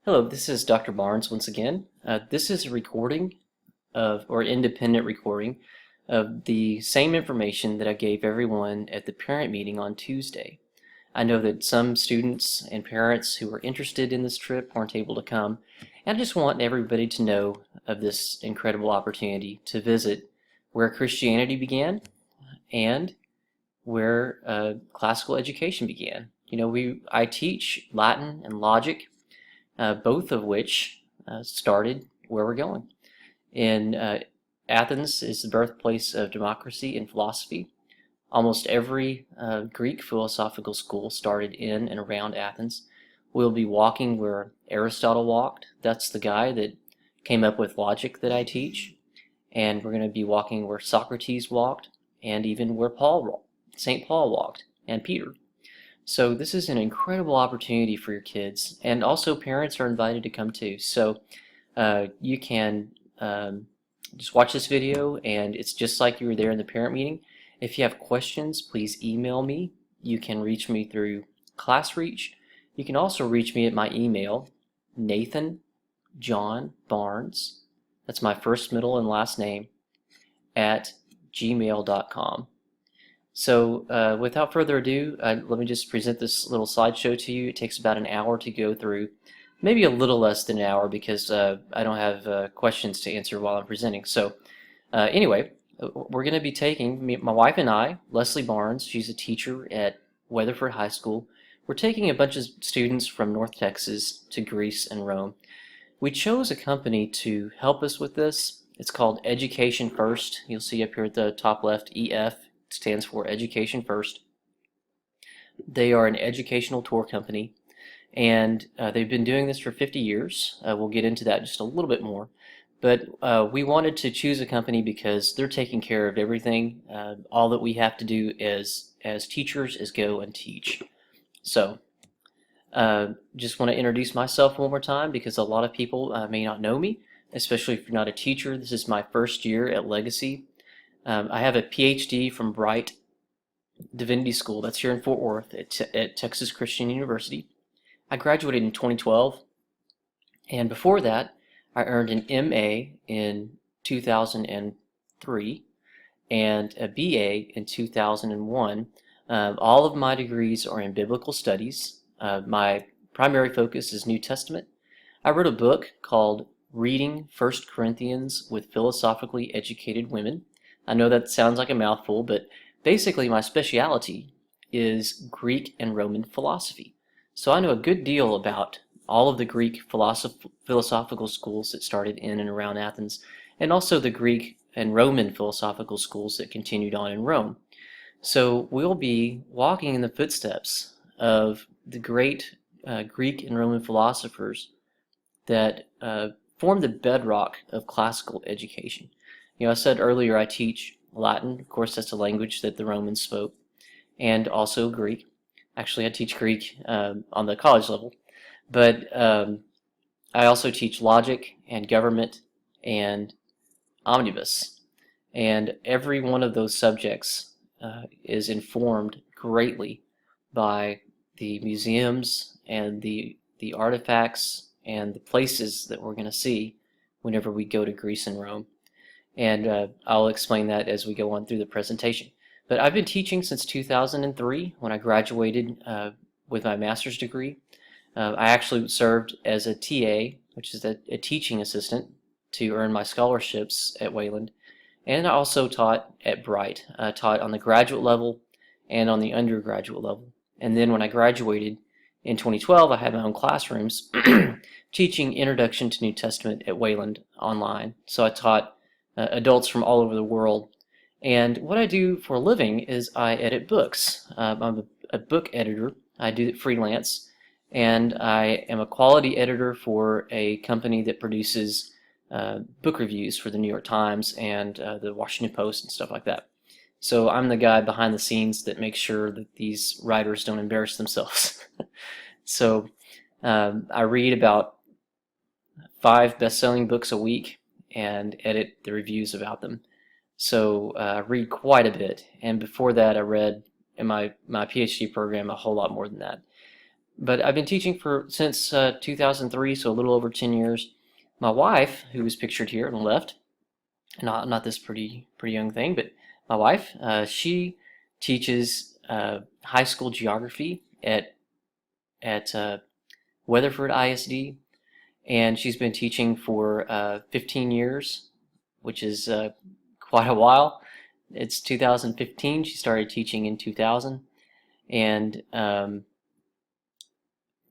Hello, this is Dr. Barnes once again. This is a recording or independent recording of the same information that I gave everyone at the parent meeting on Tuesday. I know that some students and parents who were interested in this trip weren't able to come, and I just want everybody to know of this incredible opportunity to visit where Christianity began and where classical education began. I teach Latin and logic, both of which started where we're going. In Athens is the birthplace of democracy and philosophy. Almost every Greek philosophical school started in and around Athens. We'll be walking where Aristotle walked. That's the guy that came up with logic that I teach. And we're going to be walking where Socrates walked, and even where St. Paul walked, and Peter. So this is an incredible opportunity for your kids, and also parents are invited to come too. So you can just watch this video, and it's just like you were there in the parent meeting. If you have questions, please email me. You can reach me through ClassReach. You can also reach me at my email, Nathan John Barnes, that's my first, middle, and last name, at gmail.com. So without further ado, let me just present this little slideshow to you. It takes about an hour to go through, maybe a little less than an hour because I don't have questions to answer while I'm presenting. So anyway, we're going to be taking, my wife and I, Leslie Barnes, she's a teacher at Weatherford High School. We're taking a bunch of students from North Texas to Greece and Rome. We chose a company to help us with this. It's called Education First. You'll see up here at the top left, EF. Stands for Education First. They are an educational tour company, and they've been doing this for 50 years. We'll get into that just a little bit more. But we wanted to choose a company because they're taking care of everything. All that we have to do as teachers is go and teach. So just want to introduce myself one more time because a lot of people may not know me, especially if you're not a teacher. This is my first year at Legacy. I have a PhD from Bright Divinity School, that's here in Fort Worth at Texas Christian University. I graduated in 2012, and before that I earned an MA in 2003 and a BA in 2001. All of my degrees are in biblical studies. My primary focus is New Testament. I wrote a book called Reading 1 Corinthians with Philosophically Educated Women. I know that sounds like a mouthful, but basically my specialty is Greek and Roman philosophy. So I know a good deal about all of the Greek philosophical schools that started in and around Athens, and also the Greek and Roman philosophical schools that continued on in Rome. So we'll be walking in the footsteps of the great Greek and Roman philosophers that form the bedrock of classical education. I said earlier I teach Latin. Of course, that's a language that the Romans spoke, and also Greek. Actually, I teach Greek on the college level, but I also teach logic and government and omnibus, and every one of those subjects is informed greatly by the museums and the artifacts and the places that we're going to see whenever we go to Greece and Rome. And I'll explain that as we go on through the presentation. But I've been teaching since 2003 when I graduated with my master's degree. I actually served as a TA, which is a teaching assistant, to earn my scholarships at Wayland. And I also taught at Bright. I taught on the graduate level and on the undergraduate level. And then when I graduated in 2012, I had my own classrooms teaching Introduction to New Testament at Wayland online. So I taught adults from all over the world. And what I do for a living is I edit books. I'm a book editor. I do it freelance. And I am a quality editor for a company that produces book reviews for the New York Times and the Washington Post and stuff like that. So I'm the guy behind the scenes that makes sure that these writers don't embarrass themselves. So I read about 5 best-selling books a week and edit the reviews about them. So I read quite a bit, and before that I read in my PhD program a whole lot more than that. But I've been teaching since 2003, so a little over 10 years. My wife, who is pictured here on the left, not this pretty young thing, but my wife, she teaches high school geography at Weatherford ISD, and she's been teaching for 15 years, which is quite a while. It's 2015. She started teaching in 2000, and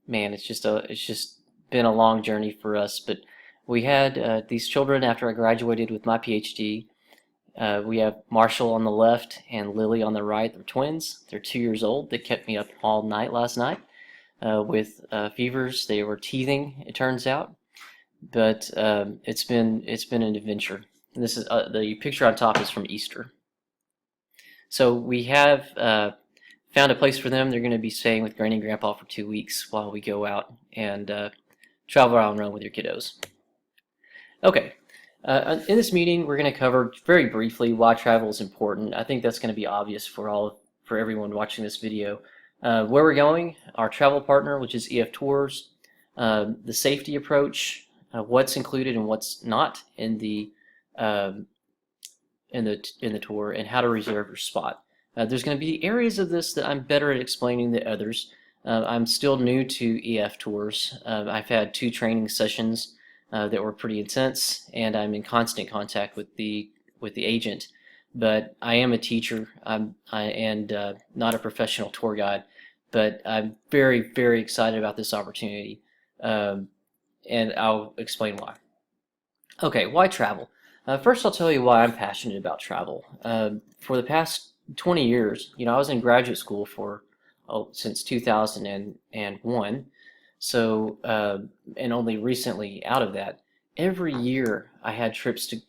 man, it's just been a long journey for us. But we had these children after I graduated with my PhD. We have Marshall on the left and Lily on the right. They're twins. They're 2 years old. They kept me up all night last night with fevers. They were teething, it turns out. But it's been an adventure. And this is the picture on top is from Easter. So we have found a place for them. They're going to be staying with Granny and Grandpa for 2 weeks while we go out and travel around Rome with your kiddos. Okay, in this meeting we're going to cover very briefly why travel is important. I think that's going to be obvious for everyone watching this video. Where we're going, our travel partner, which is EF Tours, the safety approach, what's included and what's not in the tour, and how to reserve your spot. There's going to be areas of this that I'm better at explaining than others. I'm still new to EF Tours. I've had 2 training sessions that were pretty intense, and I'm in constant contact with the agent. But I am a teacher, and not a professional tour guide. But I'm very, very excited about this opportunity, and I'll explain why. Okay, why travel? First, I'll tell you why I'm passionate about travel. For the past 20 years, I was in graduate school since 2001. So, and only recently out of that. Every year I had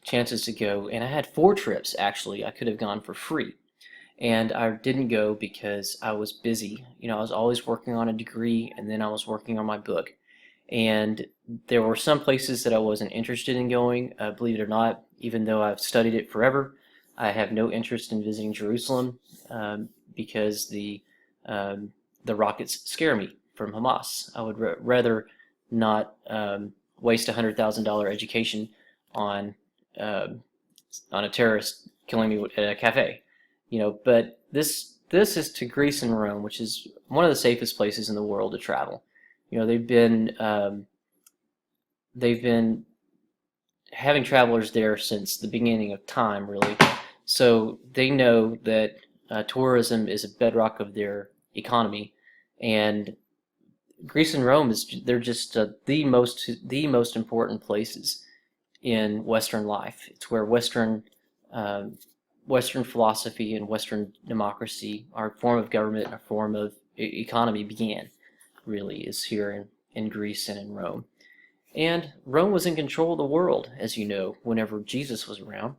chances to go, and I had 4 trips actually I could have gone for free. And I didn't go because I was busy. I was always working on a degree, and then I was working on my book. And there were some places that I wasn't interested in going, believe it or not, even though I've studied it forever. I have no interest in visiting Jerusalem because the rockets scare me from Hamas. I would rather not waste $100,000 education on a terrorist killing me at a cafe. But this is to Greece and Rome, which is one of the safest places in the world to travel. They've been having travelers there since the beginning of time, really. So they know that tourism is a bedrock of their economy, and Greece and Rome they're just the most important places in Western life. It's where Western philosophy and Western democracy, our form of government, our form of economy began. Really is here in Greece and in Rome. And Rome was in control of the world, as you know, whenever Jesus was around.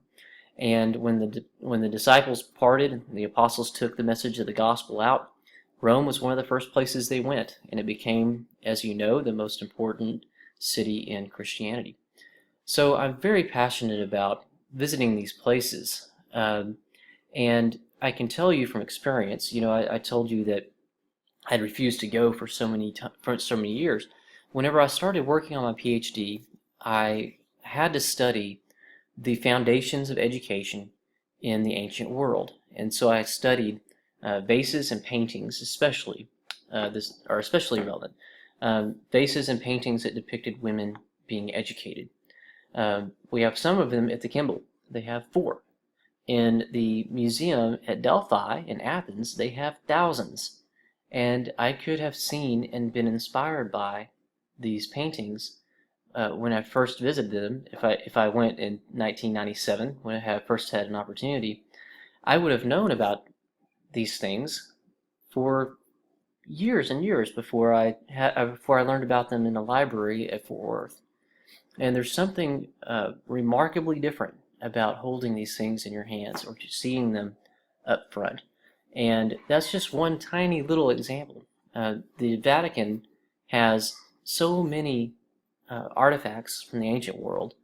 And when the disciples parted and the apostles took the message of the gospel out, Rome was one of the first places they went, and it became, as you know, the most important city in Christianity. So I'm very passionate about visiting these places, and I can tell you from experience. I told you that I'd refused to go for so many years. Whenever I started working on my PhD, I had to study the foundations of education in the ancient world, and so I studied vases and paintings, especially this are especially relevant. Vases and paintings that depicted women being educated. We have some of them at the Kimball. They have 4. In the museum at Delphi in Athens, they have thousands. And I could have seen and been inspired by these paintings when I first visited them. If I went in 1997, when I first had an opportunity, I would have known about these things for years and years before I learned about them in a library at Fort Worth. And there's something remarkably different about holding these things in your hands or just seeing them up front. And that's just one tiny little example. The Vatican has so many artifacts from the ancient world.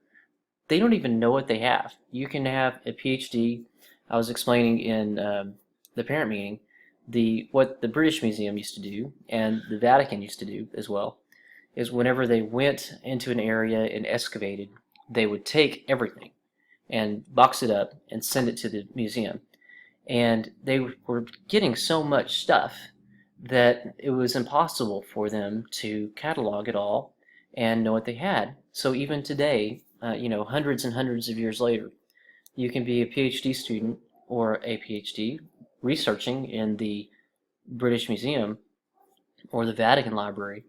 They don't even know what they have. You can have a PhD. I was explaining in the parent meeting what the British Museum used to do, and the Vatican used to do as well, is whenever they went into an area and excavated, they would take everything and box it up and send it to the museum. And they were getting so much stuff that it was impossible for them to catalog it all and know what they had. So even today, hundreds and hundreds of years later, you can be a PhD student or a PhD researching in the British Museum or the Vatican Library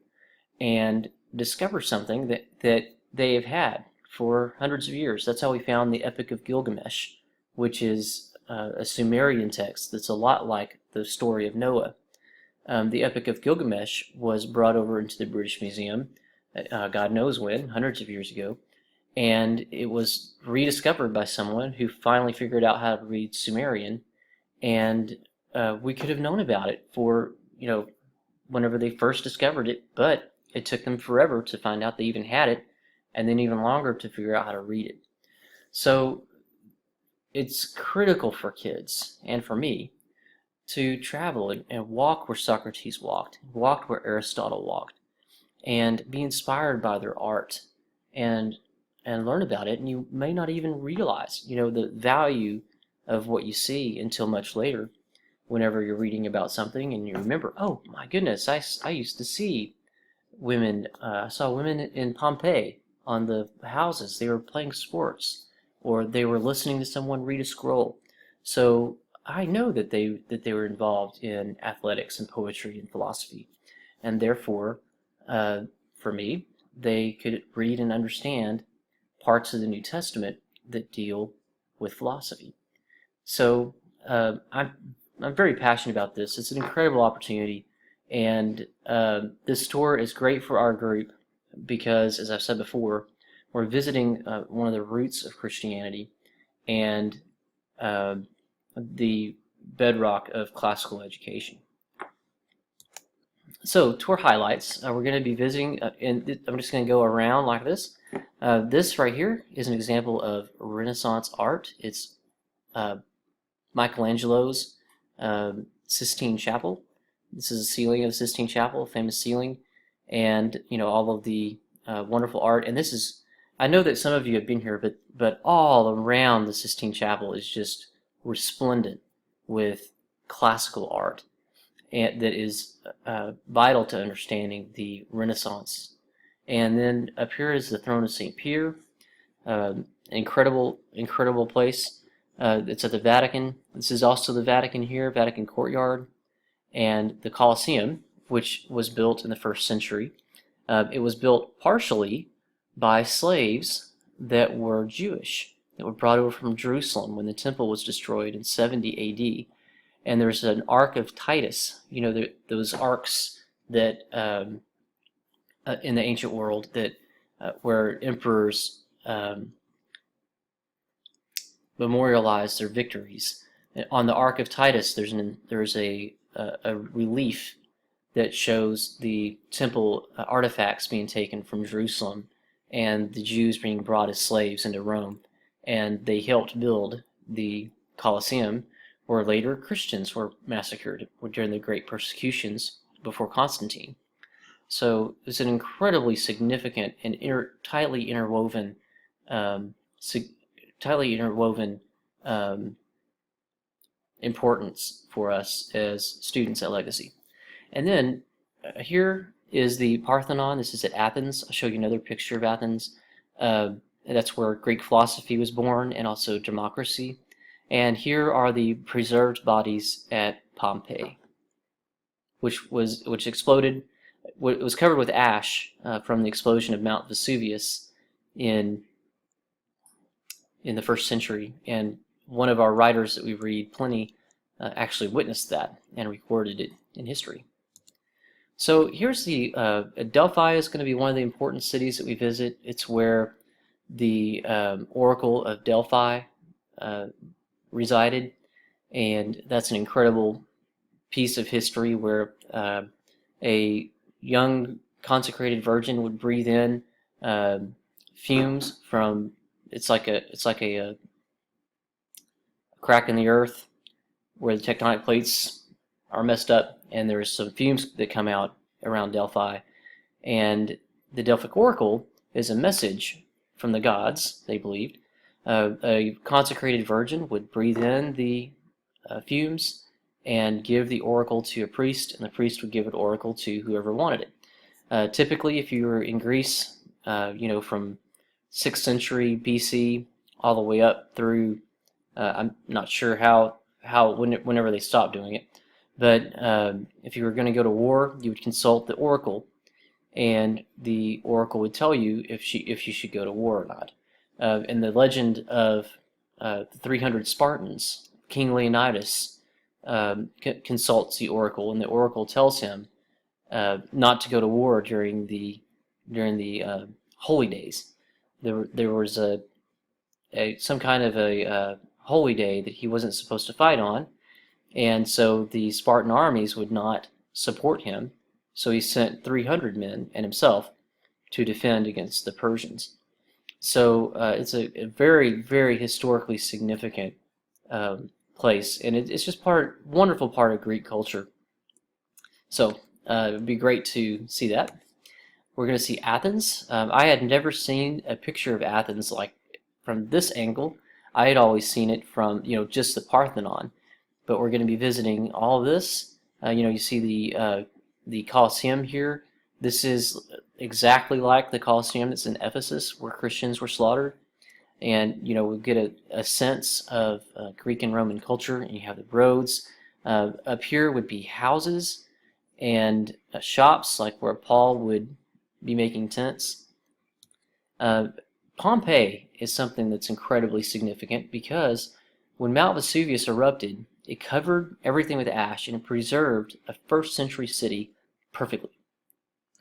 and discover something that they have had for hundreds of years. That's how we found the Epic of Gilgamesh, which is a Sumerian text that's a lot like the story of Noah. The Epic of Gilgamesh was brought over into the British Museum, God knows when, hundreds of years ago, and it was rediscovered by someone who finally figured out how to read Sumerian, and we could have known about it for, whenever they first discovered it, but it took them forever to find out they even had it, and then even longer to figure out how to read it. So it's critical for kids, and for me, to travel and walk where Socrates walked where Aristotle walked, and be inspired by their art, and learn about it. And you may not even realize, the value of what you see until much later, whenever you're reading about something and you remember, oh my goodness, I used to see women. I saw women in Pompeii on the houses. They were playing sports, or they were listening to someone read a scroll. So I know that they were involved in athletics and poetry and philosophy, and therefore, for me, they could read and understand parts of the New Testament that deal with philosophy. So I'm very passionate about this. It's an incredible opportunity, and this tour is great for our group because, as I've said before, we're visiting one of the roots of Christianity and the bedrock of classical education. So, tour highlights. We're going to be visiting, and I'm just going to go around like this. This right here is an example of Renaissance art. It's Michelangelo's Sistine Chapel. This is a ceiling of the Sistine Chapel, a famous ceiling, and all of the wonderful art. And this is, I know that some of you have been here, but all around the Sistine Chapel is just resplendent with classical art, and that is vital to understanding the Renaissance. And then up here is the Throne of St. Peter, incredible place. It's at the Vatican. This is also the Vatican here, Vatican Courtyard, and the Colosseum, which was built in the 1st century. It was built partially by slaves that were Jewish, that were brought over from Jerusalem when the temple was destroyed in 70 A.D. And there's an Ark of Titus, those arcs that in the ancient world that where emperors memorialized their victories. On the Ark of Titus, there's a relief that shows the temple artifacts being taken from Jerusalem and the Jews being brought as slaves into Rome, and they helped build the Colosseum, where later Christians were massacred during the Great Persecutions before Constantine. So it's an incredibly significant and tightly interwoven importance for us as students at Legacy. And then here is the Parthenon. This is at Athens. I'll show you another picture of Athens. That's where Greek philosophy was born, and also democracy. And here are the preserved bodies at Pompeii, which exploded. It was covered with ash from the explosion of Mount Vesuvius in the 1st century. And one of our writers that we read, Pliny, actually witnessed that and recorded it in history. So here's the Delphi is going to be one of the important cities that we visit. It's where the Oracle of Delphi resided, and that's an incredible piece of history where a young consecrated virgin would breathe in fumes from it's like a crack in the earth where the tectonic plates are messed up, and there's some fumes that come out around Delphi. And the Delphic Oracle is a message from the gods, they believed. A consecrated virgin would breathe in the fumes and give the oracle to a priest, and the priest would give an oracle to whoever wanted it. Typically, if you were in Greece, from 6th century BC all the way up through, I'm not sure whenever they stopped doing it, but if you were going to go to war, you would consult the oracle, and the oracle would tell you if you should go to war or not. In the legend of the 300 Spartans, King Leonidas consults the oracle, and the oracle tells him not to go to war during the holy days. There was some kind of a holy day that he wasn't supposed to fight on, and so the Spartan armies would not support him. So he sent 300 men and himself to defend against the Persians. So it's a very, very historically significant place, and it's just wonderful part of Greek culture. So it would be great to see that. We're going to see Athens. I had never seen a picture of Athens like from this angle. I had always seen it from just the Parthenon, but we're going to be visiting all of this. You see the Colosseum here. This is exactly like the Colosseum that's in Ephesus, where Christians were slaughtered. And we get a sense of Greek and Roman culture. And you have the roads. Up here would be houses and shops, like where Paul would be making tents. Pompeii is something that's incredibly significant because when Mount Vesuvius erupted, it covered everything with ash and it preserved a first century city perfectly.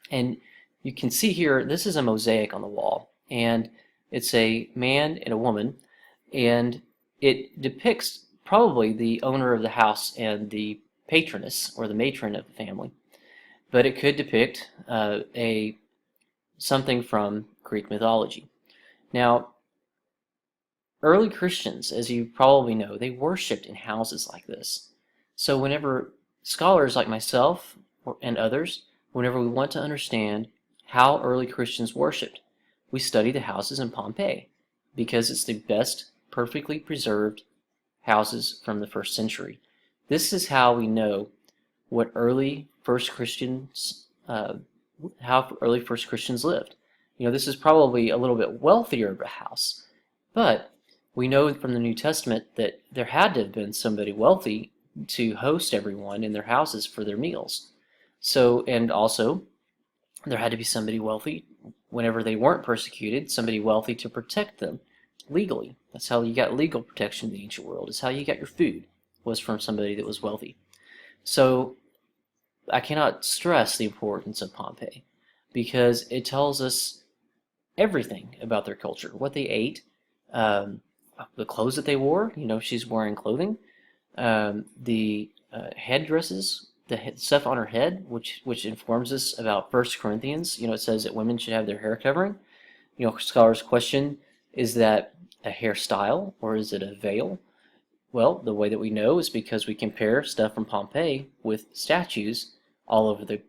And you can see here, this is a mosaic on the wall, and it's a man and a woman, and it depicts probably the owner of the house and the patroness or the matron of the family, but it could depict something from Greek mythology. Now, early Christians, as you probably know, they worshipped in houses like this. So whenever scholars like myself and others, whenever we want to understand how early Christians worshipped, we study the houses in Pompeii because it's the best perfectly preserved houses from the first century. This is how we know what early first Christians, how early first Christians lived. This is probably a little bit wealthier of a house, but we know from the New Testament that there had to have been somebody wealthy to host everyone in their houses for their meals. So, and also, there had to be somebody wealthy whenever they weren't persecuted, somebody wealthy to protect them legally. That's how you got legal protection in the ancient world. It's how you got your food, was from somebody that was wealthy. So, I cannot stress the importance of Pompeii because it tells us everything about their culture, what they ate, the clothes that they wore. She's wearing clothing, the headdresses, the stuff on her head, which informs us about 1 Corinthians. It says that women should have their hair covering. Scholars question, is that a hairstyle or is it a veil? Well, the way that we know is because we compare stuff from Pompeii with statues all over the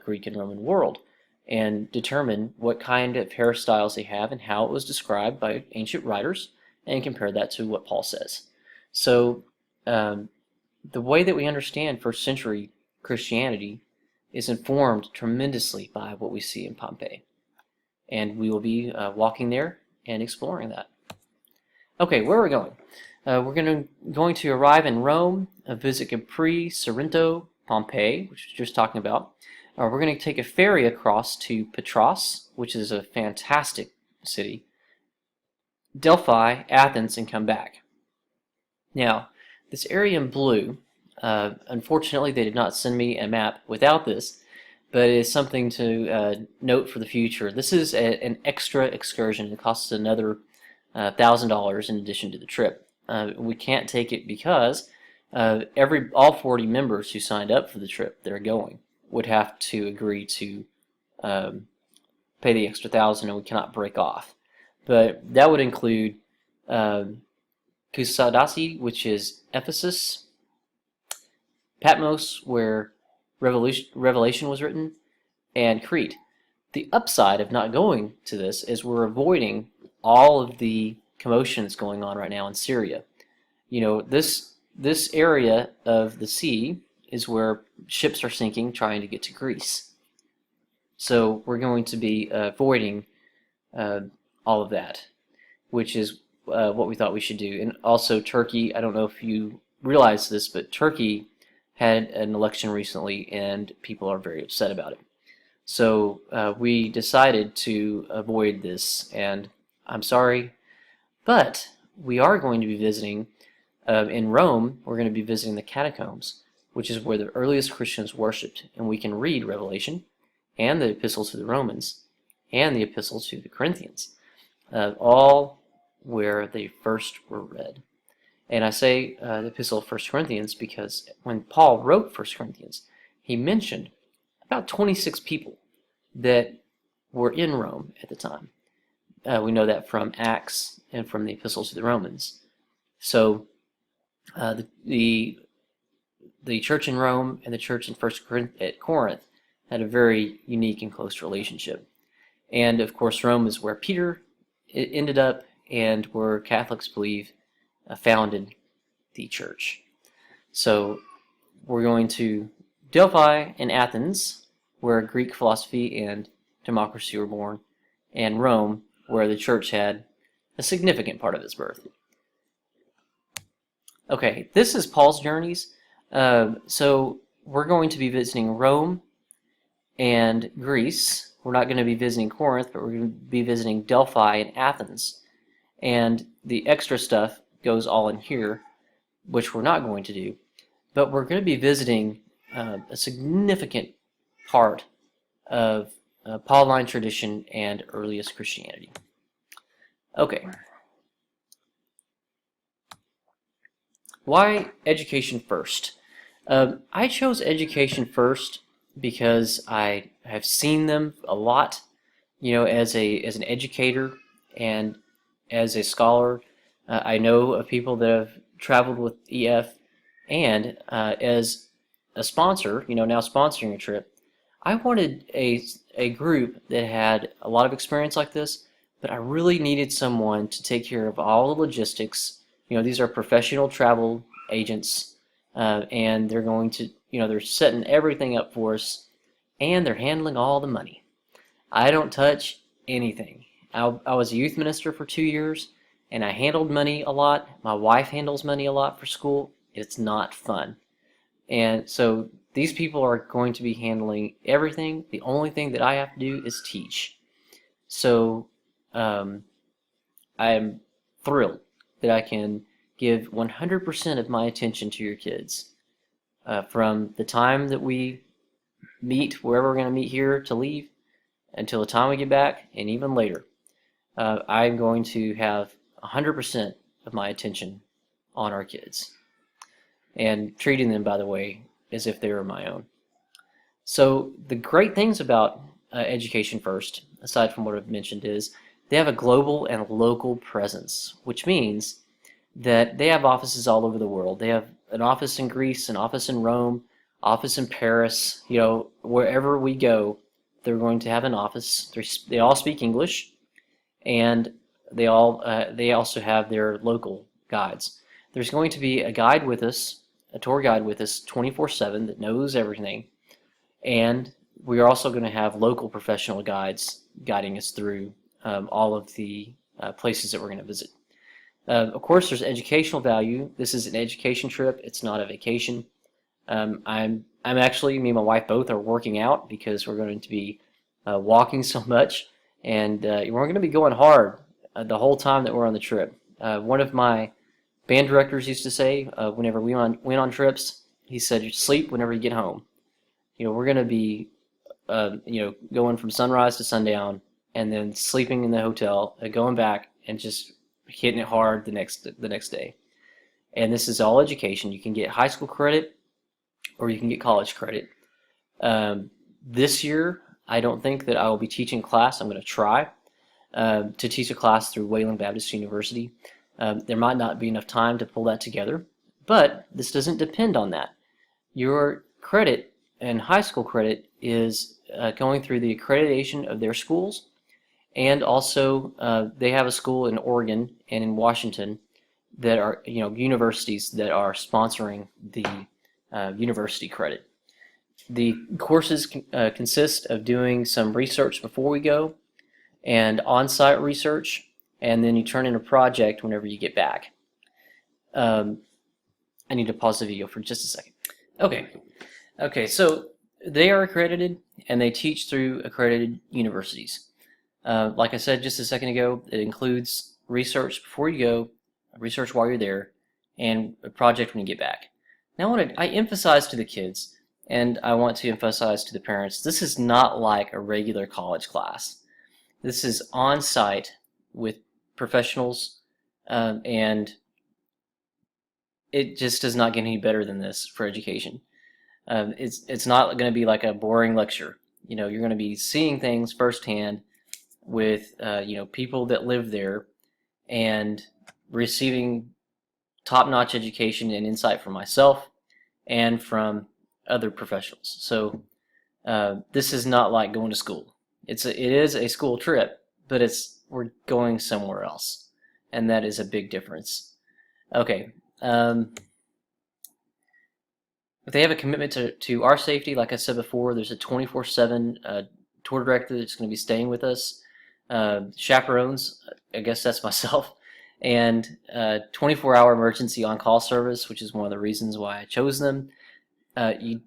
Greek and Roman world and determine what kind of hairstyles they have and how it was described by ancient writers and compare that to what Paul says. So the way that we understand first century Christianity is informed tremendously by what we see in Pompeii. And we will be walking there and exploring that. Okay, where are we going? We're going to arrive in Rome, visit Capri, Sorrento, Pompeii, which we were just talking about. We're going to take a ferry across to Patras, which is a fantastic city, Delphi, Athens, and come back. Now, this area in blue, unfortunately they did not send me a map without this, but it is something to note for the future. This is an extra excursion. It costs another $1,000 in addition to the trip. We can't take it because all 40 members who signed up for the trip that are going would have to agree to pay the extra $1,000, and we cannot break off. But that would include Kusadasi, which is Ephesus, Patmos, where Revelation was written, and Crete. The upside of not going to this is we're avoiding all of the commotion that's going on right now in Syria. This area of the sea is where ships are sinking trying to get to Greece. So we're going to be avoiding all of that, which is what we thought we should do. And also Turkey, I don't know if you realize this, but Turkey had an election recently and people are very upset about it. So we decided to avoid this, and I'm sorry, but we are going to be visiting, in Rome, we're going to be visiting the catacombs, which is where the earliest Christians worshipped, and we can read Revelation and the Epistle to the Romans and the Epistle to the Corinthians, all where they first were read. And I say the Epistle of 1 Corinthians because when Paul wrote 1 Corinthians, he mentioned about 26 people that were in Rome at the time. We know that from Acts and from the Epistle to the Romans. So the church in Rome and the church in Corinth had a very unique and close relationship. And of course, Rome is where Peter ended up and where Catholics believe founded the church. So we're going to Delphi and Athens, where Greek philosophy and democracy were born, and Rome, where the church had a significant part of its birth. Okay, this is Paul's journeys. So we're going to be visiting Rome and Greece. We're not going to be visiting Corinth, but we're going to be visiting Delphi and Athens. And the extra stuff goes all in here, which we're not going to do. But we're going to be visiting a significant part of Pauline tradition and earliest Christianity. Okay. Why education first? I chose education first because I have seen them a lot, as an educator and as a scholar. I know of people that have traveled with EF, and as a sponsor, now sponsoring a trip, I wanted a group that had a lot of experience like this, but I really needed someone to take care of all the logistics. These are professional travel agents, and they're going to, they're setting everything up for us, and they're handling all the money. I don't touch anything. I was a youth minister for 2 years, and I handled money a lot. My wife handles money a lot for school. It's not fun. And so these people are going to be handling everything. The only thing that I have to do is teach. So I am thrilled that I can give 100% of my attention to your kids. From the time that we meet, wherever we're going to meet here to leave, until the time we get back, and even later. I'm going to have 100% of my attention on our kids. And treating them, by the way, as if they were my own. So the great things about Education First, aside from what I've mentioned, is they have a global and local presence, which means that they have offices all over the world. They have an office in Greece, an office in Rome, office in Paris. Wherever we go, they're going to have an office. They all speak English, and they also have their local guides. There's going to be a guide with us, a tour guide with us 24/7 that knows everything, and we are also going to have local professional guides guiding us through all of the places that we're going to visit. Of course, there's educational value. This is an education trip. It's not a vacation. I'm actually, me and my wife both are working out because we're going to be walking so much, and we're going to be going hard the whole time that we're on the trip. One of my band directors used to say, whenever we went on trips, he said, "You sleep whenever you get home." We're going to be, going from sunrise to sundown, and then sleeping in the hotel, going back, and just hitting it hard the next day. And this is all education. You can get high school credit, or you can get college credit. This year, I don't think that I will be teaching class. I'm going to try to teach a class through Wayland Baptist University. There might not be enough time to pull that together, but this doesn't depend on that. Your credit and high school credit is going through the accreditation of their schools, and also they have a school in Oregon and in Washington that are, universities that are sponsoring the university credit. The courses consist of doing some research before we go and on-site research, and then you turn in a project whenever you get back. I need to pause the video for just a second. Okay, so they are accredited and they teach through accredited universities. Like I said just a second ago, it includes research before you go, research while you're there, and a project when you get back. Now I emphasize to the kids, and I want to emphasize to the parents, this is not like a regular college class. This is on-site with professionals, and it just does not get any better than this for education. It's not going to be like a boring lecture. You're going to be seeing things firsthand with people that live there and receiving top-notch education and insight from myself and from other professionals. So this is not like going to school. It is a school trip, but we're going somewhere else, and that is a big difference. Okay. If they have a commitment to our safety, like I said before, there's a 24/7 tour director that's going to be staying with us. Chaperones, I guess that's myself, and 24-hour emergency on-call service, which is one of the reasons why I chose them. You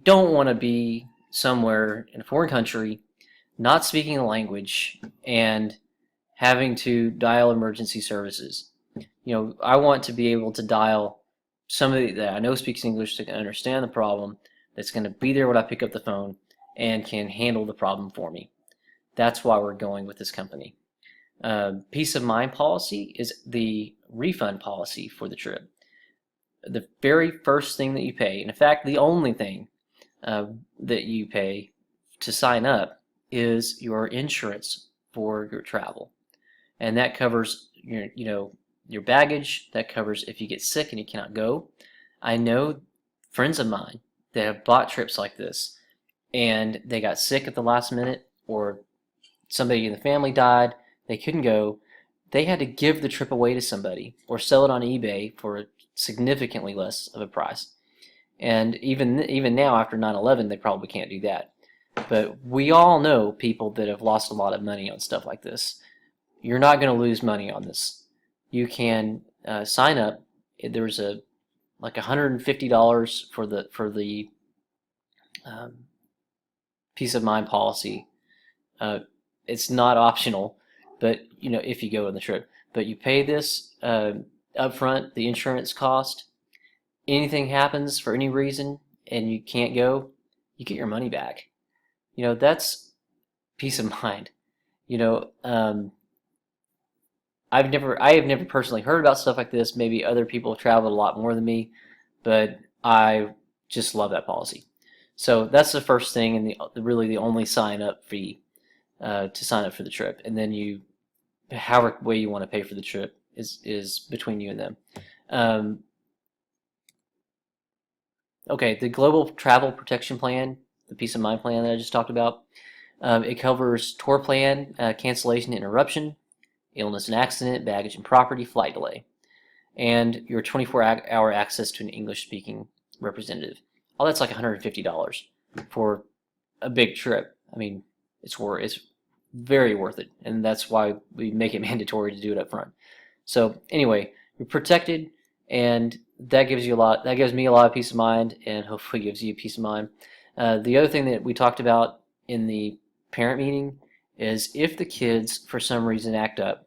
don't want to be somewhere in a foreign country, not speaking the language, and having to dial emergency services. I want to be able to dial somebody that I know speaks English, that can understand the problem, that's going to be there when I pick up the phone and can handle the problem for me. That's why we're going with this company. Peace of mind policy is the refund policy for the trip. The very first thing that you pay, and in fact the only thing that you pay to sign up, is your insurance for your travel. And that covers your baggage, that covers if you get sick and you cannot go. I know friends of mine that have bought trips like this and they got sick at the last minute, or somebody in the family died, they couldn't go. They had to give the trip away to somebody or sell it on eBay for significantly less of a price. And even now after 9/11, they probably can't do that. But we all know people that have lost a lot of money on stuff like this. You're not going to lose money on this. You can sign up. There's like $150 for the peace of mind policy. It's not optional, but if you go on the trip. But you pay this up front, the insurance cost. Anything happens for any reason and you can't go, you get your money back. That's peace of mind. I have never personally heard about stuff like this. Maybe other people have traveled a lot more than me, but I just love that policy. So that's the first thing, and really the only sign up fee to sign up for the trip. And then however way you want to pay for the trip is between you and them. Okay, the Global Travel Protection Plan, the Peace of Mind plan that I just talked about, it covers tour plan, cancellation, interruption, illness and accident, baggage and property, flight delay, and your 24-hour access to an English-speaking representative. All that's like $150 for a big trip. I mean, it's very worth it, and that's why we make it mandatory to do it up front. So anyway, you're protected, and that gives you a lot. That gives me a lot of peace of mind, and hopefully gives you peace of mind. The other thing that we talked about in the parent meeting is if the kids for some reason act up,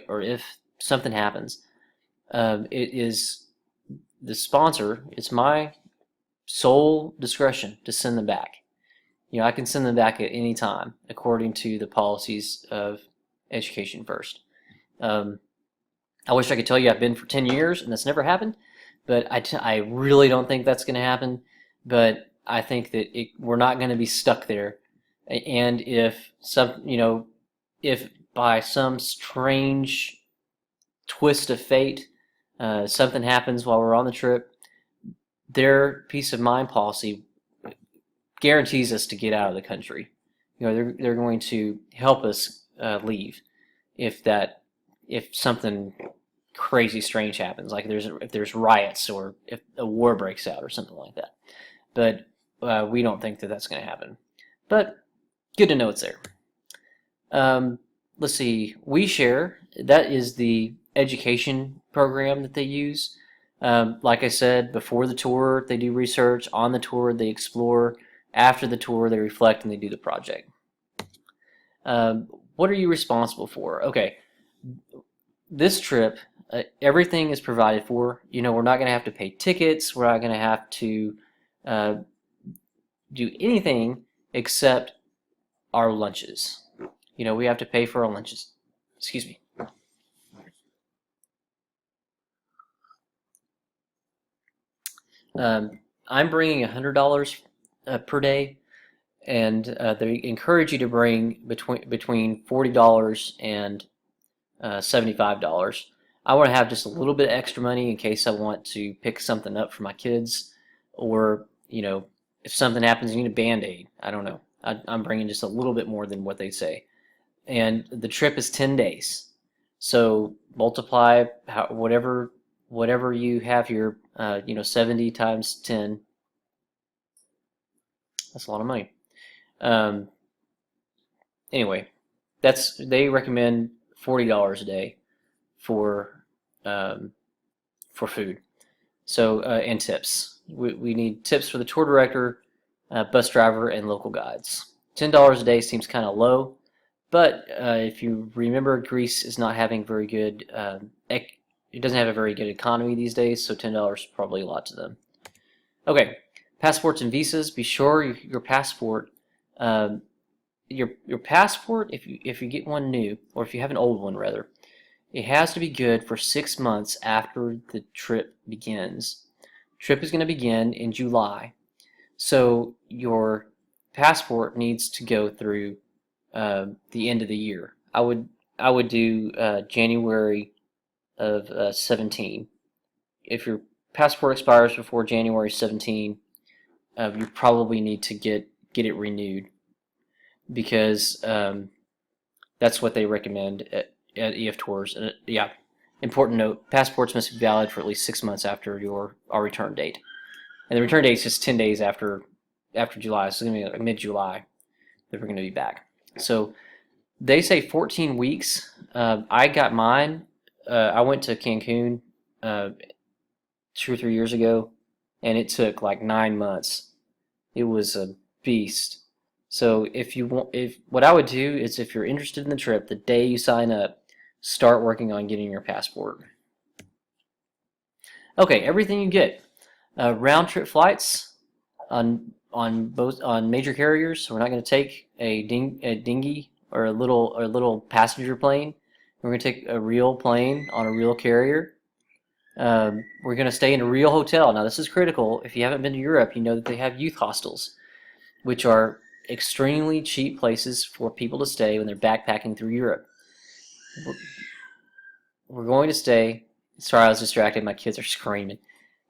or if something happens, it is the sponsor. It's my sole discretion to send them back. I can send them back at any time according to the policies of Education First. I wish I could tell you I've been for 10 years and that's never happened, but I really don't think that's going to happen. But I think that we're not going to be stuck there. And if if by some strange twist of fate, something happens while we're on the trip, their peace of mind policy guarantees us to get out of the country. They're going to help us leave if something crazy strange happens, like if there's riots or if a war breaks out or something like that. But we don't think that that's going to happen. But good to know it's there. Let's see, WeShare, that is the education program that they use. Like I said, before the tour they do research, on the tour they explore, after the tour they reflect and they do the project. What are you responsible for? Okay, this trip, everything is provided for. We're not going to have to pay tickets, we're not going to have to do anything except our lunches. We have to pay for our lunches. Excuse me. I'm bringing $100 per day, and they encourage you to bring between $40 and $75. I want to have just a little bit of extra money in case I want to pick something up for my kids, or if something happens, you need a Band-Aid. I don't know. I'm bringing just a little bit more than what they say. And the trip is 10 days. So multiply whatever you have here, 70 times 10. That's a lot of money. Anyway, they recommend $40 a day for food. So and tips. We need tips for the tour director, bus driver, and local guides. $10 a day seems kind of low, but if you remember, Greece is not having very good. It doesn't have a very good economy these days, so $10 is probably a lot to them. Okay, passports and visas. Be sure your passport. Your passport, if you get one new, or if you have an old one rather, it has to be good for 6 months after the trip begins. Trip is going to begin in July, so your passport needs to go through the end of the year. I would do January of 17. If your passport expires before January 17, you probably need to get it renewed, because that's what they recommend at EF Tours. And yeah, important note: passports must be valid for at least 6 months after our return date, and the return date is just 10 days after July. So it's going to be like mid-July that we're going to be back. So they say 14 weeks. I got mine. I went to Cancun 2 or 3 years ago, and it took like 9 months. It was a beast. So what I would do is, if you're interested in the trip, the day you sign up, start working on getting your passport. Okay, everything you get. Round trip flights on major carriers. So we're not going to take a dinghy or a little passenger plane. We're going to take a real plane on a real carrier. We're going to stay in a real hotel. Now, this is critical. If you haven't been to Europe, you know that they have youth hostels, which are extremely cheap places for people to stay when they're backpacking through Europe. We're going to stay. Sorry, I was distracted. My kids are screaming.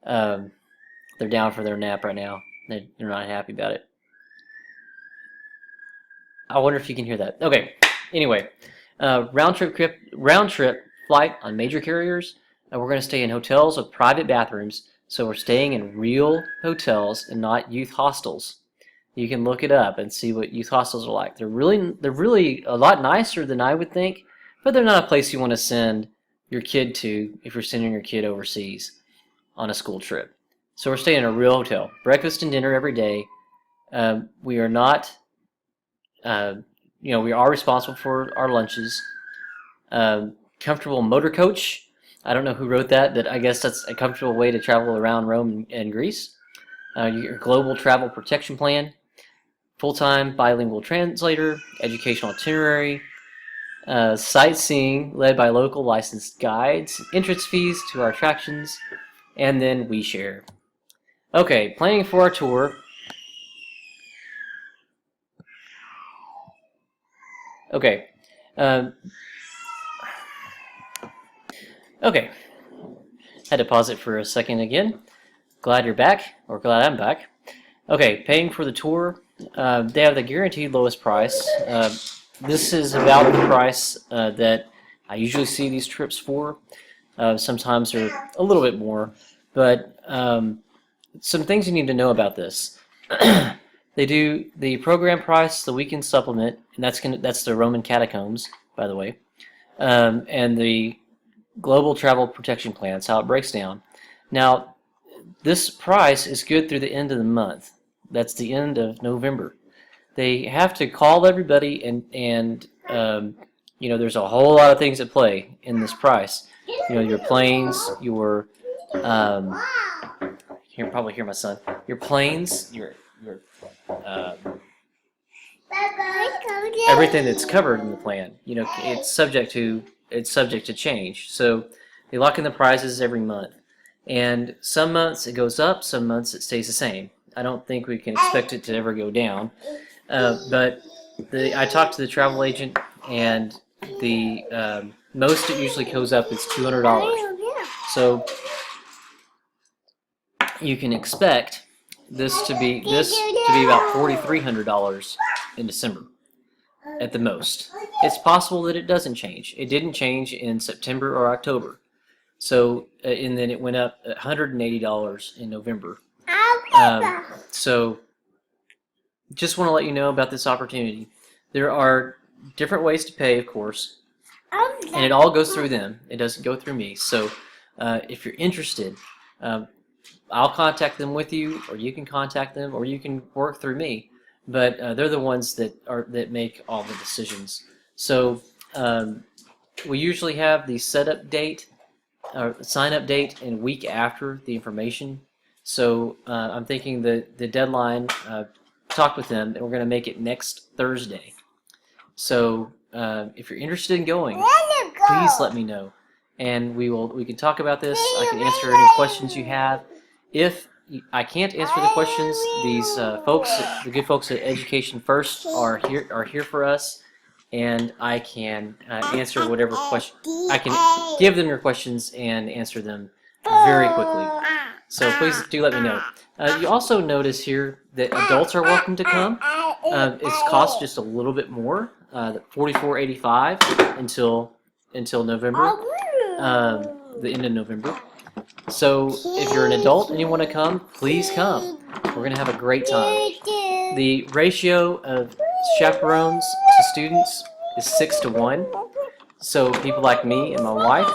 They're down for their nap right now. They're not happy about it. I wonder if you can hear that. Okay. Anyway, round trip flight on major carriers. We're going to stay in hotels with private bathrooms. So we're staying in real hotels and not youth hostels. You can look it up and see what youth hostels are like. They're really a lot nicer than I would think, but they're not a place you want to send your kid to if you're sending your kid overseas on a school trip. So we're staying in a real hotel. Breakfast and dinner every day. We are not, we are responsible for our lunches. Comfortable motor coach. I don't know who wrote that, but I guess that's a comfortable way to travel around Rome and Greece. Your global travel protection plan. Full-time bilingual translator. Educational itinerary. Sightseeing led by local licensed guides. Entrance fees to our attractions. And then WeShare. Okay, planning for our tour. Okay. Okay. Had to pause it for a second again. glad you're back, or glad I'm back. Okay, paying for the tour. They have the guaranteed lowest price. This is about the price that I usually see these trips for. Sometimes they're a little bit more, but some things you need to know about this. They do the program price, the weekend supplement, and that's the Roman Catacombs, by the way, and the Global Travel Protection Plan. That's how it breaks down. Now, this price is good through the end of the month. That's the end of November. They have to call everybody, and there's a whole lot of things at play in this price. Your planes, your you can probably hear my son. Your planes, your everything that's covered in the plan. It's subject to change. So they lock in the prices every month, and some months it goes up, some months it stays the same. I don't think we can expect it to ever go down. But I talked to the travel agent, and the most it usually goes up is $200. So you can expect this to be about $4,300 in December at the most. It's possible that it doesn't change. It didn't change in September or October. So and then it went up $180 in November. So just want to let you know about this opportunity. There are different ways to pay, of course, and it all goes through them. It doesn't go through me. So if you're interested, I'll contact them with you, or you can contact them, or you can work through me. But they're the ones that make all the decisions. So we usually have the setup date or sign up date a week after the information. So I'm thinking the deadline. Talk with them, and we're going to make it next Thursday. So if you're interested in going, please let me know, and we can talk about this. I can answer any questions you have. If I can't answer the questions, these the good folks at Education First are here for us, and I can answer whatever question. I can give them your questions and answer them very quickly. So please do let me know. You also notice here that adults are welcome to come. It's cost just a little bit more, $44.85 until November, the end of November. So if you're an adult and you want to come, please come. We're going to have a great time. The ratio of chaperones to students is 6-to-1. So people like me and my wife,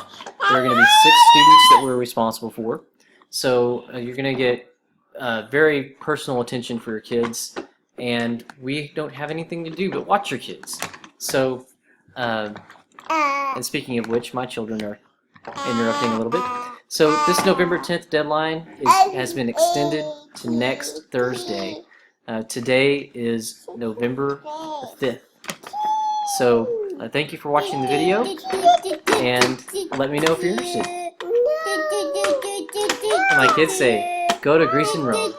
there are going to be 6 students that we're responsible for. So you're going to get very personal attention for your kids, and we don't have anything to do but watch your kids. So, and speaking of which, my children are interrupting a little bit. So this November 10th deadline has been extended to next Thursday. Today is November the 5th. So thank you for watching the video, and let me know if you're interested. My kids say, go to Grease and Rome.